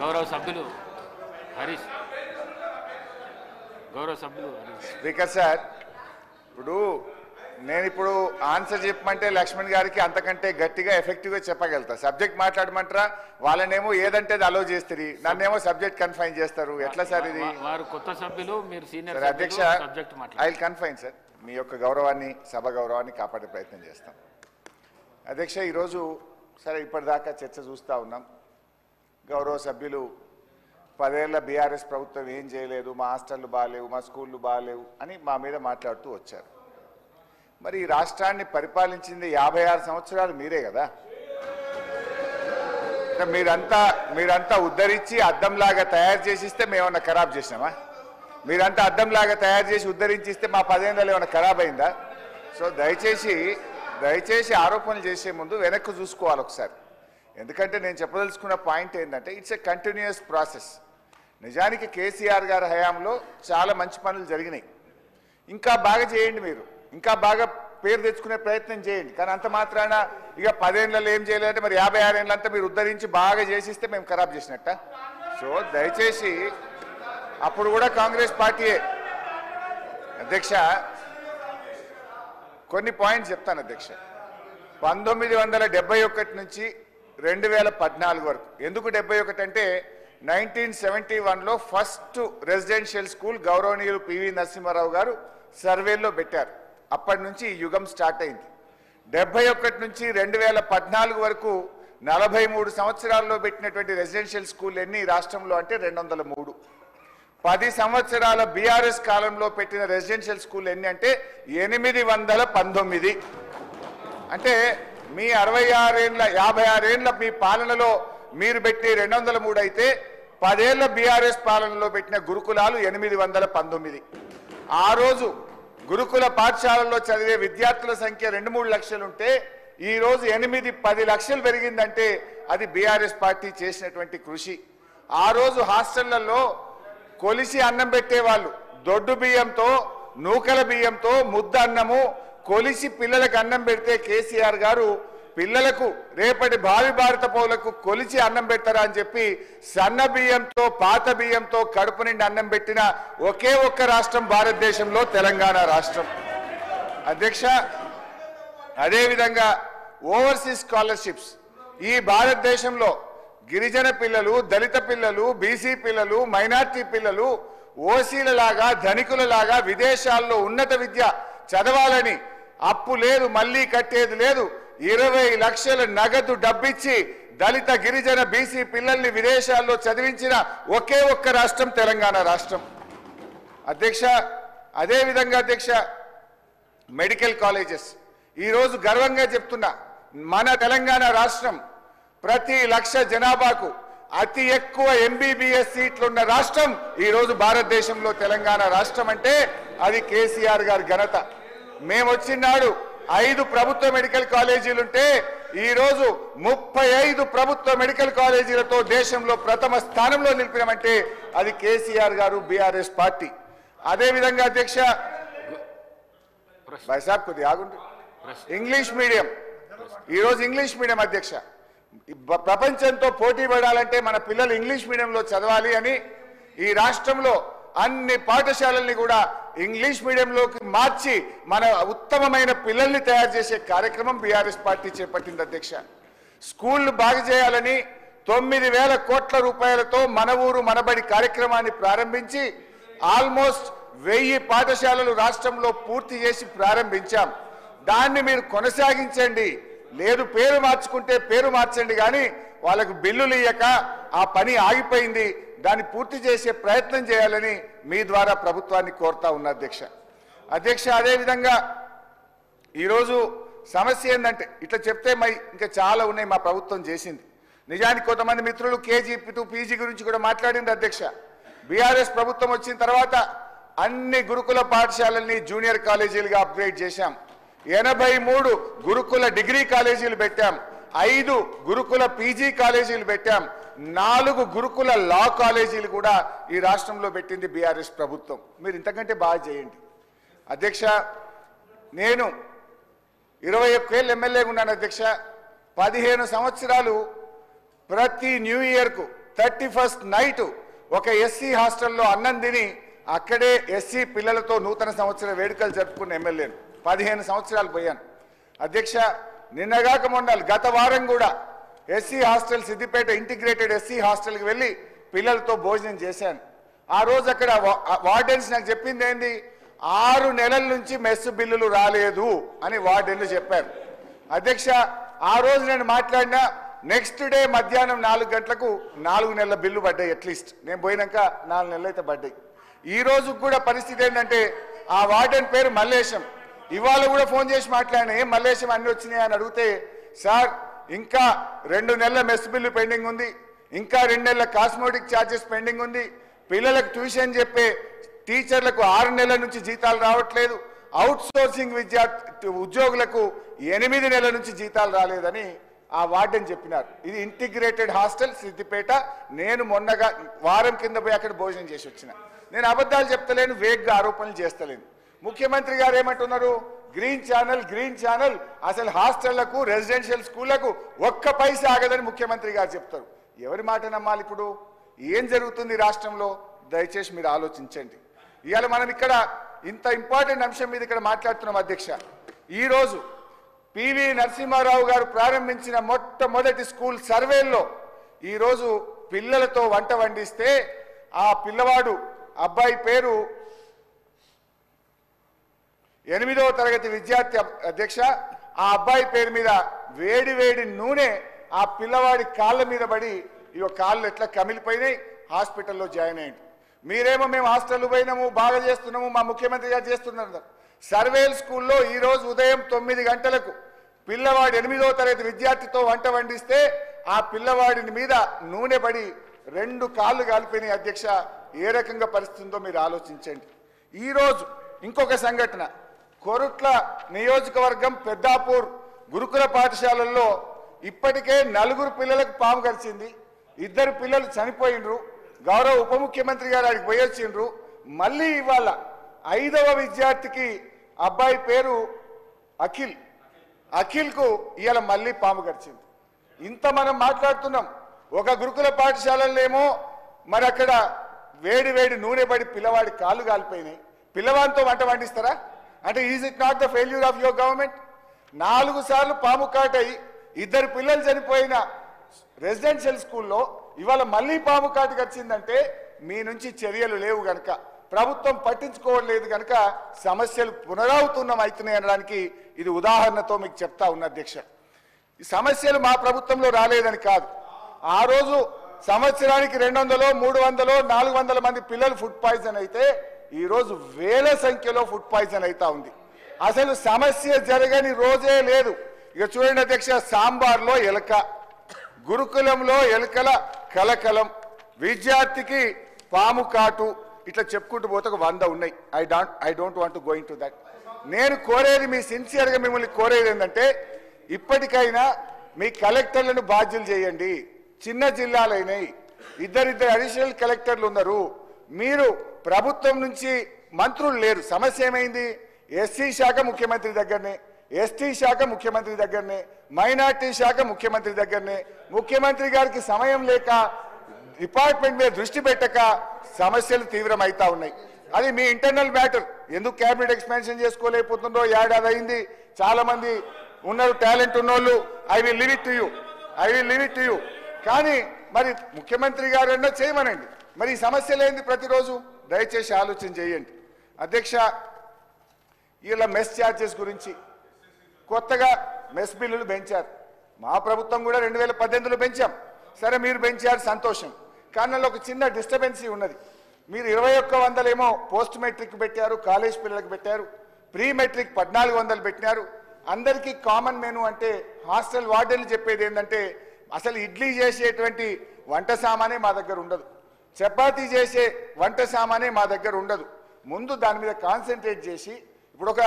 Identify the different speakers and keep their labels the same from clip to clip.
Speaker 1: గౌరవ సభ్యులు Harish
Speaker 2: speaker sir, ఇప్పుడు ఆన్సర్ చెప్పమంటే లక్ష్మణ్ గారికి అంతకంటే గట్టిగా ఎఫెక్టివ్గా చెప్పగలుగుతా. సబ్జెక్ట్ మాట్లాడమంటారా, వాళ్ళనేమో ఏదంటే అది అలో చేస్తారు, నన్నేమో సబ్జెక్ట్ కన్ఫైన్ చేస్తారు. ఎట్లా సార్ ఇది?
Speaker 1: వారు కొత్త సభ్యులు, మీరు సీనియర్
Speaker 2: అధ్యక్ష, ఐ విల్ కన్ఫైన్ సార్. మీ యొక్క గౌరవాన్ని, సభ గౌరవాన్ని కాపాడే ప్రయత్నం చేస్తాం. అధ్యక్ష, ఈరోజు సరే ఇప్పటిదాకా చర్చ చూస్తూ ఉన్నాం. గౌరవ సభ్యులు 10 ఏళ్ల బీఆర్ఎస్ ప్రభుత్వం ఏం చేయలేదు, మా హాస్టళ్ళు బాగాలేవు, మా స్కూళ్ళు బాగాలేవు అని మా మీద మాట్లాడుతూ వచ్చారు. మరి ఈ రాష్ట్రాన్ని పరిపాలించింది 56 సంవత్సరాలు మీరే కదా. మీరంతా ఉద్ధరించి అద్దంలాగా తయారు చేసిస్తే మేమన్నా ఖరాబ్ చేసినామా? మీరంతా అద్దంలాగా తయారు చేసి ఉద్ధరించిస్తే మా 10 ఏళ్ళలో ఏమైనా ఖరాబ్ అయిందా? సో దయచేసి ఆరోపణలు చేసే ముందు వెనక్కి చూసుకోవాలి ఒకసారి. ఎందుకంటే నేను చెప్పదలుచుకున్న పాయింట్ ఏంటంటే ఇట్స్ ఎ కంటిన్యూస్ ప్రాసెస్. నిజానికి కేసీఆర్ గారి హయాంలో చాలా మంచి పనులు జరిగినాయి. ఇంకా బాగా చేయండి, మీరు ఇంకా బాగా పేరు తెచ్చుకునే ప్రయత్నం చేయండి. కానీ అంత మాత్రాన ఇక 10 ఏళ్ళలో ఏం చేయలేదంటే మరి 56 ఏళ్ళంతా మీరు ఉద్ధరించి బాగా చేసిస్తే మేము ఖరాబ్ చేసినట్ట. సో దయచేసి అప్పుడు కూడా కాంగ్రెస్ పార్టీయే. అధ్యక్ష, కొన్ని పాయింట్స్ చెప్తాను అధ్యక్ష. 1971 నుంచి 2014 వరకు. ఎందుకు 71 అంటే 1971లో ఫస్ట్ రెసిడెన్షియల్ స్కూల్ గౌరవనీయులు పివి నరసింహారావు గారు సర్వేలో పెట్టారు. అప్పటి నుంచి ఈ యుగం స్టార్ట్ అయింది. 71 నుంచి 2014 వరకు 43 సంవత్సరాల్లో పెట్టినటువంటి రెసిడెన్షియల్ స్కూల్ ఎన్ని రాష్ట్రంలో అంటే 203. 10 సంవత్సరాల బీఆర్ఎస్ కాలంలో పెట్టిన రెసిడెన్షియల్ స్కూల్ ఎన్ని అంటే 819. అంటే మీ 56 ఏళ్ల మీ పాలనలో మీరు పెట్టి 203 అయితే 10 ఏళ్ల బీఆర్ఎస్ పాలనలో పెట్టిన గురుకులాలు 819. ఆ రోజు గురుకుల పాఠశాలల్లో చదివే విద్యార్థుల సంఖ్య 2-3 లక్షలుంటే ఈ రోజు 8-10 లక్షలు పెరిగిందంటే అది బీఆర్ఎస్ పార్టీ చేసినటువంటి కృషి. ఆ రోజు హాస్టళ్లలో కొలిసి అన్నం పెట్టేవాళ్ళు. దొడ్డు బియ్యంతో, నూకల బియ్యంతో ముద్ద అన్నము కొలిసి పిల్లలకు అన్నం పెడితే కేసీఆర్ గారు పిల్లలకు రేపటి భావి భారత పౌరులకు కొలిచి అన్నం పెడతారా అని చెప్పి సన్న బియ్యంతో, పాత బియ్యంతో కడుపు నిండి అన్నం పెట్టిన ఒకే ఒక్క రాష్ట్రం భారతదేశంలో తెలంగాణ రాష్ట్రం. అధ్యక్ష, అదేవిధంగా ఓవర్సీస్ స్కాలర్షిప్స్ ఈ భారతదేశంలో గిరిజన పిల్లలు, దళిత పిల్లలు, బీసీ పిల్లలు, మైనార్టీ పిల్లలు ఓసీలలాగా ధనికులలాగా విదేశాల్లో ఉన్నత విద్య చదవాలని అప్పు లేదు, మళ్ళీ కట్టేది లేదు, 20 లక్షల నగదు డబ్బిచ్చి దళిత గిరిజన బీసీ పిల్లల్ని విదేశాల్లో చదివించిన ఒకే ఒక్క రాష్ట్రం తెలంగాణ రాష్ట్రం. అధ్యక్ష, అదేవిధంగా అధ్యక్ష మెడికల్ కాలేజెస్ ఈరోజు గర్వంగా చెప్తున్నా, మన తెలంగాణ రాష్ట్రం ప్రతి 1,00,000 జనాభాకు అతి ఎక్కువ ఎంబీబీఎస్ సీట్లున్న రాష్ట్రం ఈరోజు భారతదేశంలో తెలంగాణ రాష్ట్రం. అంటే అది కేసీఆర్ గారి ఘనత. మేము వచ్చినాడు 5 ప్రభుత్వ మెడికల్ కాలేజీలుంటే ఈరోజు 35 ప్రభుత్వ మెడికల్ కాలేజీలతో దేశంలో ప్రథమ స్థానంలో నిలిపినామంటే అది కేసీఆర్ గారు, బీఆర్ఎస్ పార్టీ. అదేవిధంగా అధ్యక్ష సాబ్ కొద్దిగా ఆగుంటు, ఇంగ్లీష్ మీడియం ఈరోజు ఇంగ్లీష్ మీడియం అధ్యక్ష ప్రపంచంతో పోటీ పడాలంటే మన పిల్లలు ఇంగ్లీష్ మీడియంలో చదవాలి అని ఈ రాష్ట్రంలో అన్ని పాఠశాలల్ని కూడా ఇంగ్లీష్ మీడియంలోకి మార్చి మన ఉత్తమమైన పిల్లల్ని తయారు చేసే కార్యక్రమం బీఆర్ఎస్ పార్టీ చేపట్టింది అధ్యక్ష. స్కూళ్లు బాగు చేయాలని 9,000 కోట్ల రూపాయలతో మన ఊరు మనబడి కార్యక్రమాన్ని ప్రారంభించి ఆల్మోస్ట్ 1000 పాఠశాలలు రాష్ట్రంలో పూర్తి చేసి ప్రారంభించాం. దాన్ని మీరు కొనసాగించండి, లేదు పేరు మార్చుకుంటే పేరు మార్చండి, కానీ వాళ్ళకు బిల్లులు ఇయ్యక ఆ పని ఆగిపోయింది, దాన్ని పూర్తి చేసే ప్రయత్నం చేయాలని మీ ద్వారా ప్రభుత్వాన్ని కోరుతా ఉన్నా అధ్యక్ష. అధ్యక్ష, అదేవిధంగా ఈరోజు సమస్య ఏంటంటే ఇట్లా చెప్తే ఇంకా చాలా ఉన్నాయి మా ప్రభుత్వం చేసింది. నిజానికి కొంతమంది మిత్రులు కేజీ టు పీజీ గురించి కూడా మాట్లాడింది అధ్యక్ష. బీఆర్ఎస్ ప్రభుత్వం వచ్చిన తర్వాత అన్ని గురుకుల పాఠశాలల్ని జూనియర్ కాలేజీలుగా అప్గ్రేడ్ చేశాం. 83 గురుకుల డిగ్రీ కాలేజీలు పెట్టాం, 5 గురుకుల పీజీ కాలేజీలు పెట్టాం, 4 గురుకుల లా కాలేజీలు కూడా ఈ రాష్ట్రంలో పెట్టింది బీఆర్ఎస్ ప్రభుత్వం. మీరు ఇంతకంటే బాగా చేయండి అధ్యక్ష. నేను 21 ఏళ్ళు ఎమ్మెల్యేగా ఉన్నాను అధ్యక్ష. 15 సంవత్సరాలు ప్రతి న్యూ ఇయర్కు 31st నైట్ ఒక ఎస్సీ హాస్టల్లో అన్నం తిని అక్కడే ఎస్సీ పిల్లలతో నూతన సంవత్సర వేడుకలు జరుపుకున్న ఎమ్మెల్యేను. 15 సంవత్సరాలు పోయాను అధ్యక్ష. నిన్నగాక మొన్న గత వారం కూడా SC hostel Siddipet integrated SC హాస్టల్కి వెళ్ళి పిల్లలతో భోజనం చేశాను. ఆ రోజు అక్కడ వార్డెన్స్ నాకు చెప్పింది ఏంది, 6 నెలల నుంచి మెస్ బిల్లులు రాలేదు అని వార్డెన్లు చెప్పారు అధ్యక్ష. ఆ రోజు నేను మాట్లాడినా నెక్స్ట్ డే మధ్యాహ్నం 4 గంటలకు 4 నెలల బిల్లు పడ్డాయి. అట్లీస్ట్ నేను పోయినాక 4 నెలలు అయితే పడ్డాయి. ఈ రోజు కూడా పరిస్థితి ఏంటంటే ఆ వార్డెన్ పేరు మల్లేశం. ఇవాళ కూడా ఫోన్ చేసి మాట్లాడినా, ఏం మల్లేశం అన్ని వచ్చినాయి అని అడిగితే, సార్ ఇంకా 2 నెలల మెస్ బిల్లు పెండింగ్ ఉంది, ఇంకా 2 నెలల కాస్మోటిక్ ఛార్జెస్ పెండింగ్ ఉంది, పిల్లలకు ట్యూషన్ చెప్పే టీచర్లకు 6 నెలల నుంచి జీతాలు రావట్లేదు, అవుట్ సోర్సింగ్ ఉద్యోగులకు 8 నెలల నుంచి జీతాలు రాలేదని ఆ వార్డెన్ చెప్పినారు. ఇది ఇంటిగ్రేటెడ్ హాస్టల్ సిద్దిపేట. నేను మొన్నగా వారం కింద పోయి అక్కడ భోజనం చేసి వచ్చిన. నేను అబద్ధాలు చెప్తలేను, వేగ్గా ఆరోపణలు చేస్తలేను. ముఖ్యమంత్రి గారు ఏమంటున్నారు, గ్రీన్ ఛానల్ అసలు హాస్టళ్లకు రెసిడెన్షియల్ స్కూళ్లకు ఒక్క పైసా ఆగదని ముఖ్యమంత్రి గారు చెప్తారు. ఎవరి మాట నమ్మాలి? ఇప్పుడు ఏం జరుగుతుంది రాష్ట్రంలో? దయచేసి మీరు ఆలోచించండి. ఇవాళ మనం ఇక్కడ ఇంత ఇంపార్టెంట్ అంశం మీద ఇక్కడ మాట్లాడుతున్నాం అధ్యక్ష. ఈరోజు పివి నరసింహారావు గారు ప్రారంభించిన మొట్టమొదటి స్కూల్ సర్వేల్లో ఈరోజు పిల్లలతో వంట వండిస్తే ఆ పిల్లవాడు అబ్బాయి పేరు 8వ తరగతి విద్యార్థి అధ్యక్ష. ఆ అబ్బాయి పేరు మీద వేడి వేడి నూనె ఆ పిల్లవాడి కాళ్ళ మీద పడి ఇక కాళ్ళు ఎట్లా కమిలిపోయినాయి, హాస్పిటల్లో జాయిన్ అయ్యింది. మీరేమో మేము హాస్టల్ పోయినాము, బాగా చేస్తున్నాము, మా ముఖ్యమంత్రి గారు చేస్తున్నారు. సర్వేల్ స్కూల్లో ఈరోజు ఉదయం 9 గంటలకు పిల్లవాడు 8వ తరగతి విద్యార్థితో వంట వండిస్తే ఆ పిల్లవాడిని మీద నూనె పడి 2 కాళ్ళు కాలిపోయినాయి అధ్యక్ష. ఏ రకంగా పరిస్థితి ఉందో మీరు ఆలోచించండి. ఈరోజు ఇంకొక సంఘటన, కొరుట్ల నియోజకవర్గం పెద్దాపూర్ గురుకుల పాఠశాలల్లో ఇప్పటికే 4 పిల్లలకు పాము కరిచింది, 2 పిల్లలు చనిపోయినరు. గౌరవ ఉప ముఖ్యమంత్రి గారు అడిగి పోయొచ్చిండ్రు. మళ్ళీ ఇవాళ 5వ విద్యార్థికి అబ్బాయి పేరు అఖిల్కు ఇవాళ మళ్ళీ పాము కరిచింది. ఇంత మనం మాట్లాడుతున్నాం. ఒక గురుకుల పాఠశాలల్లో ఏమో మరి అక్కడ వేడి వేడి నూనె పడి పిల్లవాడి కాళ్ళు కాలిపోయినాయి. పిల్లవాడితో వంట వండిస్తారా? అంటే is it not the failure of your government? 4 సార్లు పాము కాటై 2 పిల్లలు చనిపోయిన రెసిడెన్షియల్ స్కూల్లో ఇవాళ మళ్ళీ పాము కాటుకు వచ్చిందంటే మీ నుంచి చర్యలు లేవు గనక, ప్రభుత్వం పట్టించుకోవట్లేదు గనక సమస్యలు పునరావృతం అవుతున్నాయి అనడానికి ఇది ఉదాహరణతో మీకు చెప్తా ఉన్న అధ్యక్ష. ఈ సమస్యలు మా ప్రభుత్వంలో రాలేదని కాదు. ఆ రోజు సంవత్సరానికి 200, 300, 400 మంది పిల్లలు ఫుడ్ పాయిజన్ అయితే ఈరోజు వేల సంఖ్యలో ఫుడ్ పాయిజన్ అవుతా ఉంది. అసలు సమస్య జరగని రోజే లేదు. ఇక చూడండి అధ్యక్ష, సాంబార్లో ఎలక, గురుకులంలో ఎలకల కలకలం, విద్యార్థికి పాము కాటు, ఇట్లా చెప్పుకుంటూ పోతే ఒక 100 ఉన్నాయి. I don't want to go in to that. నేను కోరేది, మీ సిన్సియర్గా మిమ్మల్ని కోరేది ఏంటంటే ఇప్పటికైనా మీ కలెక్టర్లను బాధ్యులు చేయండి. చిన్న జిల్లాలైనాయి, 2 అడిషనల్ కలెక్టర్లు ఉన్నారు. మీరు ప్రభుత్వం నుంచి మంత్రులు లేరు. సమస్య ఏమైంది? ఎస్సీ శాఖ ముఖ్యమంత్రి దగ్గరనే, ఎస్టీ శాఖ ముఖ్యమంత్రి దగ్గరనే, మైనార్టీ శాఖ ముఖ్యమంత్రి దగ్గరనే. ముఖ్యమంత్రి గారికి సమయం లేక, డిపార్ట్మెంట్ మీద దృష్టి పెట్టక సమస్యలు తీవ్రమైతా ఉన్నాయి. అది మీ ఇంటర్నల్ మ్యాటర్. ఎందుకు క్యాబినెట్ ఎక్స్పాన్షన్ చేసుకోలేకపోతుందో ఏడాది అయింది. చాలా మంది ఉన్నారు, టాలెంట్ ఉన్నోళ్ళు. I will leave it to you. కానీ మరి ముఖ్యమంత్రి గారన్నా చేయమనండి. మరి ఈ సమస్యలు ఏంది ప్రతిరోజు? దయచేసి ఆలోచన చేయండి అధ్యక్ష. ఇలా మెస్ ఛార్జెస్ గురించి కొత్తగా మెస్ బిల్లులు పెంచారు. మా ప్రభుత్వం కూడా 2018లో పెంచాం. సరే, మీరు పెంచారు, సంతోషం. కానీ ఒక చిన్న డిస్టర్బెన్సీ ఉన్నది. మీరు 2100 ఏమో పోస్ట్ మెట్రిక్ పెట్టారు, కాలేజ్ పిల్లలకు పెట్టారు, ప్రీ మెట్రిక్ 1400 పెట్టినారు. అందరికీ కామన్ మెనూ అంటే హాస్టల్ వార్డెన్లు చెప్పేది ఏంటంటే అసలు ఇడ్లీ చేసేటువంటి వంట సామానే మా దగ్గర ఉండదు, చపాతీ చేసే వంట సామానే మా దగ్గర ఉండదు. ముందు దాని మీద కాన్సన్ట్రేట్ చేసి, ఇప్పుడు ఒక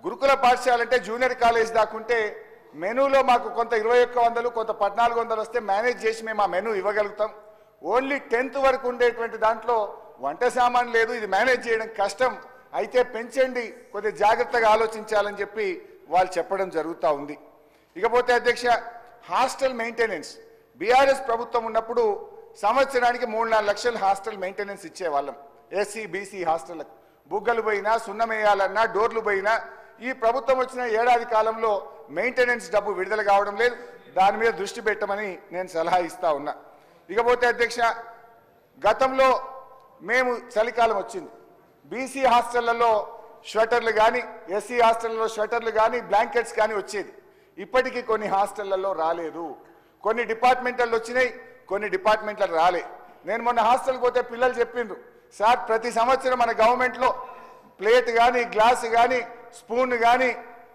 Speaker 2: గురుకుల పాఠశాల అంటే జూనియర్ కాలేజ్ దాకుంటే మెనూలో మాకు కొంత 2100, కొంత 1400 వస్తే మేనేజ్ చేసి మేము ఆ మెనూ ఇవ్వగలుగుతాం. ఓన్లీ 10th వరకు ఉండేటువంటి దాంట్లో వంట సామాన్ లేదు, ఇది మేనేజ్ చేయడం కష్టం. అయితే పెంచండి, కొద్దిగా జాగ్రత్తగా ఆలోచించాలని చెప్పి వాళ్ళు చెప్పడం జరుగుతూ ఉంది. ఇకపోతే అధ్యక్ష, హాస్టల్ మెయింటెనెన్స్ బీఆర్ఎస్ ప్రభుత్వం ఉన్నప్పుడు సంవత్సరానికి 3-4 లక్షల హాస్టల్ మెయింటెనెన్స్ ఇచ్చేవాళ్ళం. ఎస్సీ బీసీ హాస్టళ్లకు బుగ్గలు పోయినా సున్నమేయాలన్నా డోర్లు పోయినా ఈ ప్రభుత్వం వచ్చిన ఏడాది కాలంలో మెయింటెనెన్స్ డబ్బు విడుదల కావడం లేదు. దాని మీద దృష్టి పెట్టమని నేను సలహా ఇస్తా ఉన్నా. ఇకపోతే అధ్యక్ష, గతంలో మేము చలికాలం వచ్చింది, బీసీ హాస్టళ్లలో స్వెటర్లు కానీ ఎస్సీ హాస్టళ్లలో స్వెటర్లు కానీ బ్లాంకెట్స్ కానీ వచ్చేది. ఇప్పటికీ కొన్ని హాస్టళ్లలో రాలేదు. కొన్ని డిపార్ట్మెంట్లు వచ్చినాయి, కొన్ని డిపార్ట్మెంట్లు రాలే. నేను మొన్న హాస్టల్కి పోతే పిల్లలు చెప్పిండ్రు, సార్ ప్రతి సంవత్సరం మన గవర్నమెంట్లో ప్లేట్ కానీ గ్లాసు కానీ స్పూన్ కానీ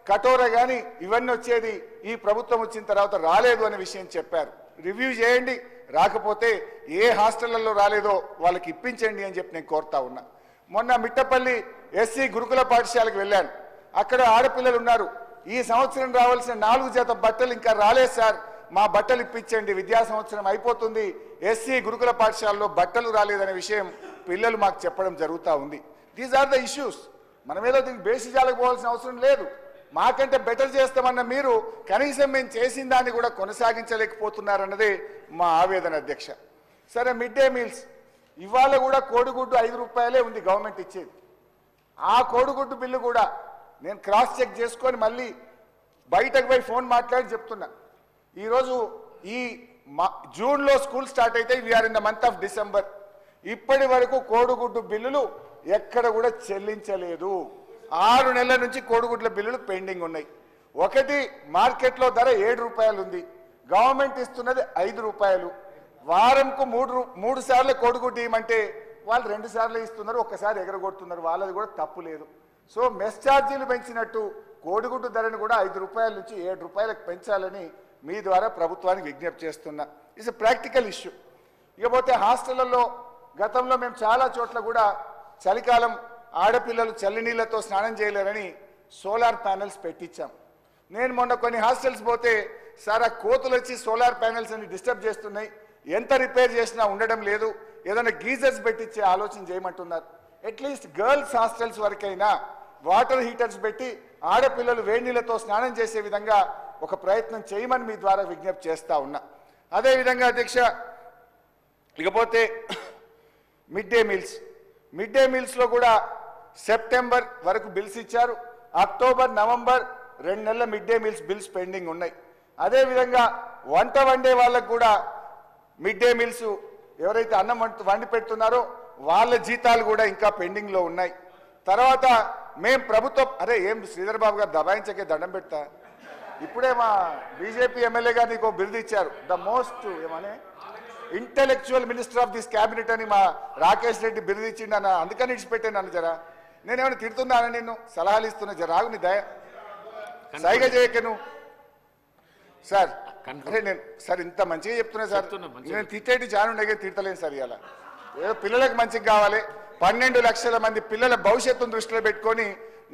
Speaker 2: కటోర కానీ ఇవన్నీ వచ్చేది, ఈ ప్రభుత్వం వచ్చిన తర్వాత రాలేదు అనే విషయం చెప్పారు. రివ్యూ చేయండి, రాకపోతే ఏ హాస్టళ్లలో రాలేదో వాళ్ళకి ఇప్పించండి అని చెప్పి నేను కోరుతా ఉన్నా. మొన్న మిట్టపల్లి ఎస్సీ గురుకుల పాఠశాలకు వెళ్ళాను. అక్కడ ఆడపిల్లలు ఉన్నారు. ఈ సంవత్సరం రావాల్సిన 4 జత బట్టలు ఇంకా రాలేదు సార్, మా బట్టలు ఇప్పించండి, విద్యా సంవత్సరం అయిపోతుంది, ఎస్సీ గురుకుల పాఠశాలలో బట్టలు రాలేదనే విషయం పిల్లలు మాకు చెప్పడం జరుగుతూ ఉంది. These are the issues. మనం ఏదో దీనికి బేసిజాలకు పోవాల్సిన అవసరం లేదు. మాకంటే బెటర్ చేస్తామన్న మీరు కనీసం మేము చేసిన దాన్ని కూడా కొనసాగించలేకపోతున్నారన్నదే మా ఆవేదన అధ్యక్ష. సరే, మిడ్ డే మీల్స్ ఇవాళ కూడా కోడిగుడ్డు 5 రూపాయలే ఉంది గవర్నమెంట్ ఇచ్చేది. ఆ కోడిగుడ్డు బిల్లు కూడా నేను క్రాస్ చెక్ చేసుకొని మళ్ళీ బయటకు పోయి ఫోన్ మాట్లాడి చెప్తున్నా. ఈరోజు ఈ జూన్లో స్కూల్ స్టార్ట్ అయితే we're in the month of December. ఇప్పటి వరకు కోడిగుడ్డు బిల్లులు ఎక్కడ కూడా చెల్లించలేదు. 6 నెలల నుంచి కోడిగుడ్ల బిల్లులు పెండింగ్ ఉన్నాయి. ఒకటి మార్కెట్లో ధర 7 రూపాయలు ఉంది, గవర్నమెంట్ ఇస్తున్నది 5 రూపాయలు. వారంకు 3 సార్లు కోడిగుడ్డు ఇవ్వమంటే వాళ్ళు 2 సార్లు ఇస్తున్నారు, ఒక్కసారి ఎగరగొడుతున్నారు. వాళ్ళది కూడా తప్పు లేదు. సో మెస్ ఛార్జీలు పెంచినట్టు కోడిగుడ్డు ధరను కూడా 5 రూపాయల నుంచి 7 రూపాయలకు పెంచాలని మీ ద్వారా ప్రభుత్వానికి విజ్ఞప్తి చేస్తున్నా. It's a practical issue. ఇకపోతే హాస్టళ్లలో గతంలో మేము చాలా చోట్ల కూడా చలికాలం ఆడపిల్లలు చల్లినీళ్లతో స్నానం చేయలేరని సోలార్ ప్యానెల్స్ పెట్టించాం. నేను మొన్న కొన్ని హాస్టల్స్ పోతే సార్, ఆ కోతులు వచ్చి సోలార్ ప్యానెల్స్ అని డిస్టర్బ్ చేస్తున్నాయి, ఎంత రిపేర్ చేసినా ఉండడం లేదు, ఏదైనా గీజర్స్ పెట్టించే ఆలోచన చేయమంటున్నారు. అట్లీస్ట్ గర్ల్స్ హాస్టల్స్ వరకైనా వాటర్ హీటర్స్ పెట్టి ఆడపిల్లలు వేడి నీళ్లతో స్నానం చేసే విధంగా ఒక ప్రయత్నం చేయమని మీ ద్వారా విజ్ఞప్తి చేస్తా ఉన్నా. అదేవిధంగా అధ్యక్ష, ఇకపోతే మిడ్ డే మీల్స్లో కూడా సెప్టెంబర్ వరకు బిల్స్ ఇచ్చారు. అక్టోబర్ నవంబర్ 2 నెలల mid day meals bills pending ఉన్నాయి. అదేవిధంగా వంట వండే వాళ్ళకు కూడా మిడ్ డే మీల్స్ ఎవరైతే అన్నం వండి పెడుతున్నారో వాళ్ళ జీతాలు కూడా ఇంకా పెండింగ్లో ఉన్నాయి. తర్వాత మేము ప్రభుత్వం ఏం శ్రీధర్ బాబు గారు దబాయించకే దండం పెడతా, ఇప్పుడే మా బీజేపీ ఎమ్మెల్యే గారు నీకు బిరుదు ఇచ్చారు, ద మోస్ట్ ఏమనే intellectual minister of this cabinet అని మా రాకేష్ రెడ్డి బిరుదు ఇచ్చిండు అన్న. అందుకని ఇచ్చిపెట్టాను నన్ను. జరా నేనేమైనా తిడుతున్నాను, నిన్ను సలహాలు ఇస్తున్నా, జరాగు నీ దయ సైగా చేయకను సార్. నేను సార్ ఇంత మంచిగా చెప్తున్నా సార్, నేను తిట్టేటి జానుండగా తిట్టలేను సార్. ఇలా ఏదో పిల్లలకు మంచిగా కావాలి, 12 లక్షల మంది పిల్లల భవిష్యత్తును దృష్టిలో పెట్టుకొని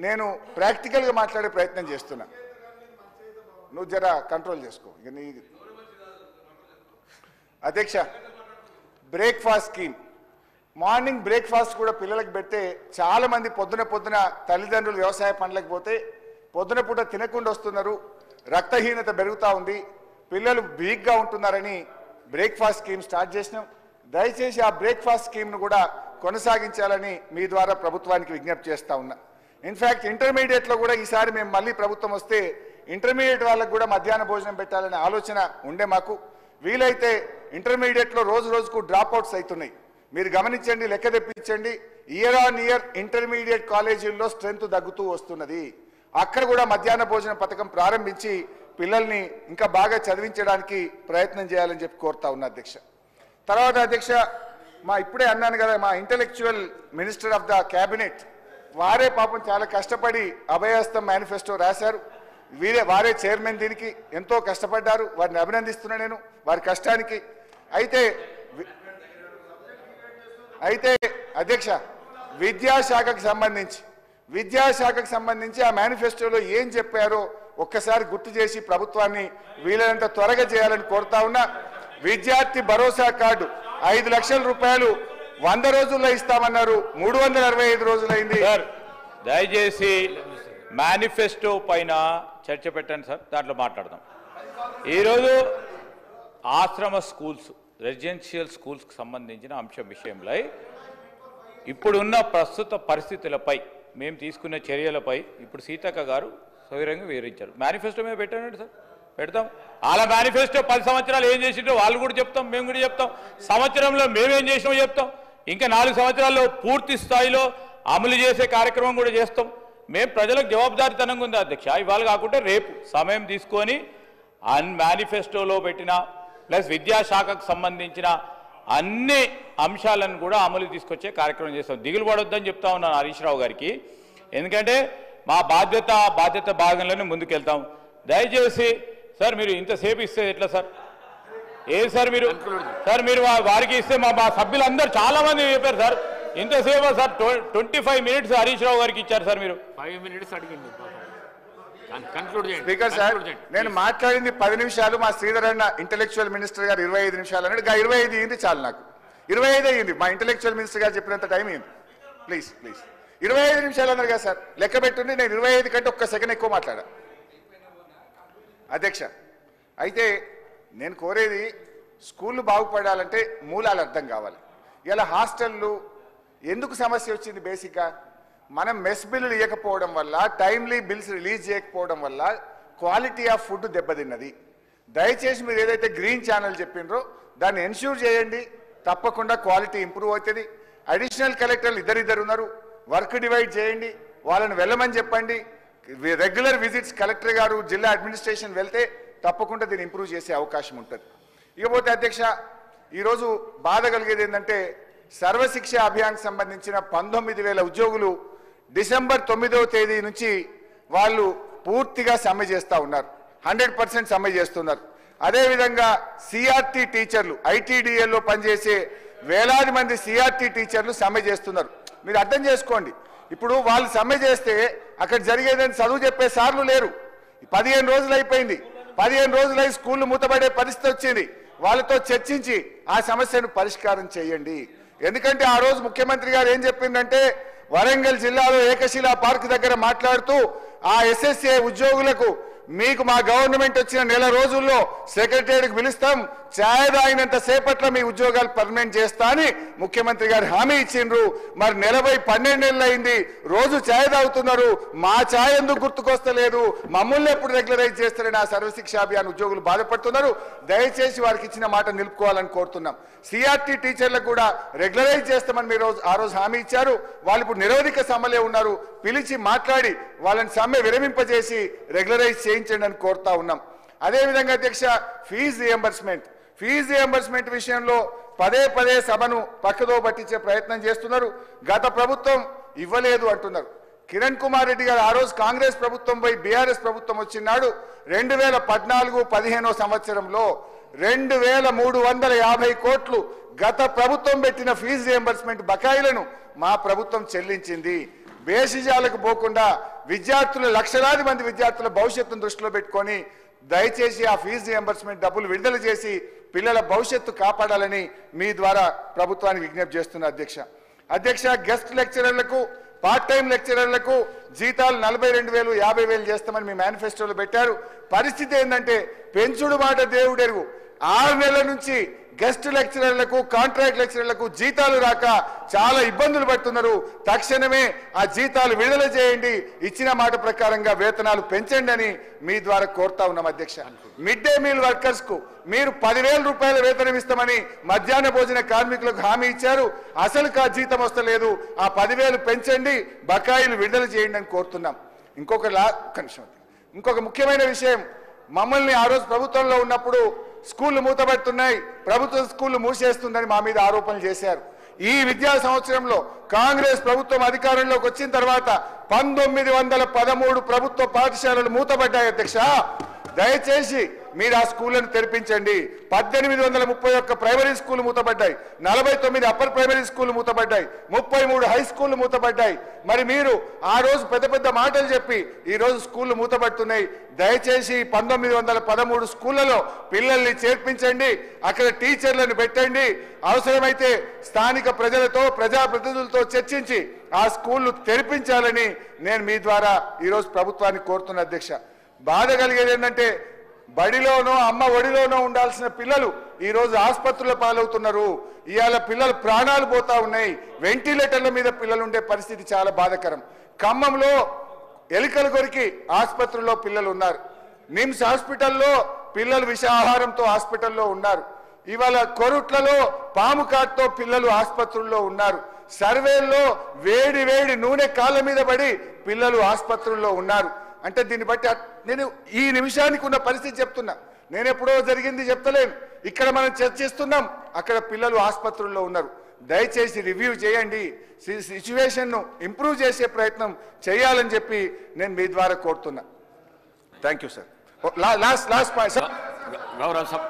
Speaker 2: నేను ప్రాక్టికల్గా మాట్లాడే ప్రయత్నం చేస్తున్నా. నువ్వు జరా కంట్రోల్ చేసుకో. ఇక నీ అధ్యక్ష, బ్రేక్ఫాస్ట్ స్కీమ్, మార్నింగ్ బ్రేక్ఫాస్ట్ కూడా పిల్లలకు పెడితే చాలా మంది పొద్దున తల్లిదండ్రులు వ్యవసాయ పనులకు పోతే పొద్దున పూట తినకుండా వస్తున్నారు, రక్తహీనత పెరుగుతూ ఉంది, పిల్లలు వీక్గా ఉంటున్నారని బ్రేక్ఫాస్ట్ స్కీమ్ స్టార్ట్ చేసినాం. దయచేసి ఆ బ్రేక్ఫాస్ట్ స్కీమ్ను కూడా కొనసాగించాలని మీ ద్వారా ప్రభుత్వానికి విజ్ఞప్తి చేస్తా ఉన్నా. ఇన్ఫ్యాక్ట్ ఇంటర్మీడియట్లో కూడా ఈసారి మేము మళ్ళీ ప్రభుత్వం వస్తే ఇంటర్మీడియట్ వాళ్ళకు కూడా మధ్యాహ్న భోజనం పెట్టాలనే ఆలోచన ఉండే మాకు. వీలైతే ఇంటర్మీడియట్లో రోజుకు డ్రాప్ అవుట్స్ అవుతున్నాయి, మీరు గమనించండి, లెక్క తెప్పించండి. ఇయర్ ఆన్ ఇయర్ ఇంటర్మీడియట్ కాలేజీల్లో స్ట్రెంత్ తగ్గుతూ వస్తున్నది. అక్కడ కూడా మధ్యాహ్న భోజన పథకం ప్రారంభించి పిల్లల్ని ఇంకా బాగా చదివించడానికి ప్రయత్నం చేయాలని చెప్పి కోరుతా ఉన్నా అధ్యక్ష. తర్వాత అధ్యక్ష, ఇప్పుడే అన్నాను కదా, మా intellectual minister of the cabinet వారే పాపం చాలా కష్టపడి అభయహస్తం మేనిఫెస్టో రాశారు. వారే చైర్మన్, దీనికి ఎంతో కష్టపడ్డారు, వారిని అభినందిస్తున్నా నేను వారి కష్టానికి. అయితే అధ్యక్ష, విద్యాశాఖకు సంబంధించి ఆ మేనిఫెస్టోలో ఏం చెప్పారో ఒక్కసారి గుర్తు చేసి ప్రభుత్వాన్ని వీలైనంత త్వరగా చేయాలని కోరుతా ఉన్నా. విద్యార్థి భరోసా కార్డు 5 లక్షల రూపాయలు 100 రోజుల్లో ఇస్తామన్నారు, 365 రోజులైంది.
Speaker 3: దయచేసి మేనిఫెస్టో పైన చర్చ పెట్టండి సార్, దాంట్లో మాట్లాడదాం. ఈరోజు ఆశ్రమ స్కూల్స్ రెసిడెన్షియల్ స్కూల్స్కి సంబంధించిన అంశం విషయంలో ఇప్పుడున్న ప్రస్తుత పరిస్థితులపై మేము తీసుకున్న చర్యలపై ఇప్పుడు సీతక్క గారు సవిరంగా వివరించారు. మేనిఫెస్టో మేము పెట్టానండి సార్, పెడతాం. అలా మేనిఫెస్టో 10 సంవత్సరాలు ఏం చేసిండో వాళ్ళు కూడా చెప్తాం, మేము కూడా చెప్తాం. సంవత్సరంలో మేమేం చేసినామో చెప్తాం. ఇంకా 4 సంవత్సరాల్లో పూర్తి స్థాయిలో అమలు చేసే కార్యక్రమం కూడా చేస్తాం. మేము ప్రజలకు జవాబుదారీతనంగా ఉంది అధ్యక్ష. ఇవాళ కాకుండా రేపు సమయం తీసుకొని మేనిఫెస్టోలో పెట్టిన ప్లస్ విద్యాశాఖకు సంబంధించిన అన్ని అంశాలను కూడా అమలు తీసుకొచ్చే కార్యక్రమం చేస్తాం. దిగులు పడొద్దని చెప్తా ఉన్నాను హరీష్ రావు గారికి. ఎందుకంటే మా బాధ్యత భాగంలోనే ముందుకెళ్తాం. దయచేసి సార్ మీరు ఇంతసేపు ఇస్తే ఎట్లా సార్? ఏది సార్ మీరు వారికి ఇస్తే మా సభ్యులందరూ చాలా మంది చెప్పారు సార్. ఇంతసేపు సార్ 25 మినిట్స్ హరీష్ రావు గారికి ఇచ్చారు సార్. మీరు
Speaker 1: 5 మినిట్స్ అడిగింది.
Speaker 2: స్పీకర్ సార్, నేను మాట్లాడింది 10 నిమిషాలు. మా శ్రీధర్ అన్న ఇంటెలెక్చువల్ మినిస్టర్ గారు 25 నిమిషాలు అన్నాడు. 25 అయ్యింది చాలు, నాకు 25 అయ్యింది. మా ఇంటెలెక్చువల్ మినిస్టర్ గారు చెప్పినంత టైం అయింది. ప్లీజ్ 25 నిమిషాలు అన్నారు కదా సార్, లెక్క పెట్టుండి. నేను 25 కంటే 1 సెకండ్ ఎక్కువ మాట్లాడా అధ్యక్ష. అయితే నేను కోరేది స్కూళ్ళు బాగుపడాలంటే మూలాలు అర్థం కావాలి. ఇలా హాస్టళ్ళు ఎందుకు సమస్య వచ్చింది? బేసిక్గా మనం మెస్ బిల్లులు ఇవ్వకపోవడం వల్ల, టైమ్లీ బిల్స్ రిలీజ్ చేయకపోవడం వల్ల క్వాలిటీ ఆఫ్ ఫుడ్ దెబ్బతిన్నది. దయచేసి మీరు ఏదైతే గ్రీన్ ఛానల్ చెప్పినరో దాన్ని ఎన్ష్యూర్ చేయండి. తప్పకుండా క్వాలిటీ ఇంప్రూవ్ అవుతుంది. అడిషనల్ కలెక్టర్లు ఇద్దరు ఉన్నారు, వర్క్ డివైడ్ చేయండి, వాళ్ళని వెళ్ళమని చెప్పండి. రెగ్యులర్ విజిట్స్ కలెక్టర్ గారు, జిల్లా అడ్మినిస్ట్రేషన్ వెళ్తే తప్పకుండా దీన్ని ఇంప్రూవ్ చేసే అవకాశం ఉంటుంది. ఇకపోతే అధ్యక్ష, ఈరోజు బాధ కలిగేది ఏంటంటే సర్వశిక్ష అభియాన్కి సంబంధించిన 19,000 ఉద్యోగులు డిసెంబర్ 9వ తేదీ నుంచి వాళ్ళు పూర్తిగా సమ్మె చేస్తూ ఉన్నారు. 100% సమ్మె చేస్తున్నారు. అదేవిధంగా సిఆర్టీ టీచర్లు, ఐటీడీఏలో పనిచేసే వేలాది మంది సిఆర్టీ టీచర్లు సమ్మె చేస్తున్నారు. మీరు అర్థం చేసుకోండి. ఇప్పుడు వాళ్ళు సమ్మె చేస్తే అక్కడ జరిగేదని చదువు చెప్పే సార్లు లేరు. 15 రోజులు అయిపోయింది. 15 రోజులై స్కూళ్ళు మూతపడే పరిస్థితి వచ్చింది. వాళ్ళతో చర్చించి ఆ సమస్యను పరిష్కారం చేయండి. ఎందుకంటే ఆ రోజు ముఖ్యమంత్రి గారు ఏం చెప్పిందంటే, వరంగల్ జిల్లాలో ఏకశిలా పార్క్ దగ్గర మాట్లాడుతూ ఆ ఎస్ఎస్ఏ ఉద్యోగులకు మీకు మా గవర్నమెంట్ వచ్చిన నెల రోజుల్లో సెక్రటరీకి పిలుస్తాం, ఛాయ్ తాగినంత సేపట్లో మీ ఉద్యోగాలు పర్మనెంట్ చేస్తా అని ముఖ్యమంత్రి గారు హామీ ఇచ్చిండ్రు. మరి నెలపై 12 నెలలు అయింది, రోజు ఛాయ్ తాగుతున్నారు. మా ఛాయ్ ఎందుకు గుర్తుకొస్తలేదు, మమ్మల్ని ఎప్పుడు రెగ్యులరైజ్ చేస్తారని ఆ సర్వశిక్ష అభియాన్ ఉద్యోగులు బాధపడుతున్నారు. దయచేసి వారికి ఇచ్చిన మాట నిలుపుకోవాలని కోరుతున్నాం. సిఆర్టీ టీచర్లకు కూడా రెగ్యులరైజ్ చేస్తామని మీరు ఆ రోజు హామీ ఇచ్చారు. వాళ్ళు ఇప్పుడు నిరోధిక సమ్మెలో ఉన్నారు. పిలిచి మాట్లాడి వాళ్ళని సమ్మె విరమింపజేసి రెగ్యులరైజ్ చేయించండి అని కోరుతా ఉన్నాం. అదేవిధంగా అధ్యక్ష, ఫీజు రియంబర్స్మెంట్ విషయంలో పదే సభను పక్కదో పట్టించే ప్రయత్నం చేస్తున్నారు. గత ప్రభుత్వం ఇవ్వలేదు అంటున్నారు. కిరణ్ కుమార్ రెడ్డి గారు ఆ రోజు కాంగ్రెస్ ప్రభుత్వంపై బీఆర్ఎస్ ప్రభుత్వం వచ్చినాడు 2014-15 సంవత్సరంలో 2350 కోట్లు గత ప్రభుత్వం పెట్టిన ఫీజు రియంబర్స్మెంట్ బకాయిలను మా ప్రభుత్వం చెల్లించింది. బేసిజాలకు పోకుండా విద్యార్థులు, లక్షలాది మంది విద్యార్థుల భవిష్యత్తును దృష్టిలో పెట్టుకొని దయచేసి ఆ ఫీజు రియంబర్స్మెంట్ డబ్బులు విడుదల చేసి పిల్లల భవిష్యత్తు కాపాడాలని మీ ద్వారా ప్రభుత్వానికి విజ్ఞప్తి చేస్తున్న అధ్యక్ష, గెస్ట్ లెక్చరర్లకు, పార్ట్ టైం లెక్చరర్లకు జీతాలు 42,000, 50,000 చేస్తామని మీ మేనిఫెస్టోలో పెట్టారు. పరిస్థితి ఏంటంటే పెంచుడు మాట దేవుడెరుగు. 6 నెలల నుంచి గెస్ట్ లెక్చరర్లకు, కాంట్రాక్ట్ లెక్చరర్లకు జీతాలు రాక చాలా ఇబ్బందులు పడుతున్నారు. తక్షణమే ఆ జీతాలు విడుదల చేయండి, ఇచ్చిన మాట ప్రకారంగా వేతనాలు పెంచండి అని మీ ద్వారా కోరుతా ఉన్నాం అధ్యక్ష. మిడ్ డే మీల్ వర్కర్స్ కు మీరు 10,000 రూపాయల వేతనం ఇస్తామని మధ్యాహ్న భోజన కార్మికులకు హామీ ఇచ్చారు. అసలు జీతం వస్తలేదు. ఆ 10,000 పెంచండి, బకాయిలు విడుదల చేయండి అని కోరుతున్నాం. ఇంకొక ముఖ్యమైన విషయం, మమ్మల్ని ఆ రోజు ప్రభుత్వంలో ఉన్నప్పుడు స్కూళ్లు మూతబడుతున్నాయి, ప్రభుత్వ స్కూళ్లు మూసేస్తుందని మా మీద ఆరోపణలు చేశారు. ఈ విద్యా సంవత్సరంలో కాంగ్రెస్ ప్రభుత్వం అధికారంలోకి వచ్చిన తర్వాత 1913 ప్రభుత్వ పాఠశాలలు మూతబడ్డాయి అధ్యక్ష. దయచేసి మీరు ఆ స్కూళ్లను తెరిపించండి. 1831 ప్రైమరీ స్కూల్ మూతబడ్డాయి, 49 అప్పర్ ప్రైమరీ స్కూల్ మూతబడ్డాయి, 33 హై స్కూల్ మూతబడ్డాయి. మరి మీరు ఆ రోజు పెద్ద మాటలు చెప్పి ఈ రోజు స్కూళ్లు మూతబడుతున్నాయి. దయచేసి 1913 స్కూళ్లలో పిల్లల్ని చేర్పించండి, అక్కడ టీచర్లను పెట్టండి. అవసరమైతే స్థానిక ప్రజలతో, ప్రజాప్రతినిధులతో చర్చించి ఆ స్కూళ్లు తెరిపించాలని నేను మీ ద్వారా ఈరోజు ప్రభుత్వాన్ని కోరుతున్న అధ్యక్ష. బాధ కలిగేది ఏంటంటే బడిలోనో అమ్మ ఒడిలోనో ఉండాల్సిన పిల్లలు ఈ రోజు ఆసుపత్రుల పాలవుతున్నారు. ఇవాళ పిల్లలు ప్రాణాలు పోతా ఉన్నాయి. వెంటిలేటర్ల మీద పిల్లలు ఉండే పరిస్థితి చాలా బాధాకరం. ఖమ్మంలో ఎలుకలు కొరికి ఆసుపత్రుల్లో పిల్లలు ఉన్నారు. నిమ్స్ హాస్పిటల్లో పిల్లలు విషాహారంతో హాస్పిటల్లో ఉన్నారు. ఇవాళ కొరుట్లలో పాము కాటుతో పిల్లలు ఆసుపత్రుల్లో ఉన్నారు. సర్వేల్లో వేడి వేడి నూనె కాళ్ళ మీద పడి పిల్లలు ఆసుపత్రుల్లో ఉన్నారు. అంటే దీన్ని బట్టి నేను ఈ నిమిషానికి ఉన్న పరిస్థితి చెప్తున్నా. నేను ఎప్పుడో జరిగింది చెప్తలేను. ఇక్కడ మనం చర్చిస్తున్నాం, అక్కడ పిల్లలు ఆసుపత్రుల్లో ఉన్నారు. దయచేసి రివ్యూ చేయండి, సిచ్యువేషన్ను ఇంప్రూవ్ చేసే ప్రయత్నం చేయాలని చెప్పి నేను మీ ద్వారా కోరుతున్నా. Thank you sir. Last point sir.
Speaker 1: గౌరవ సభ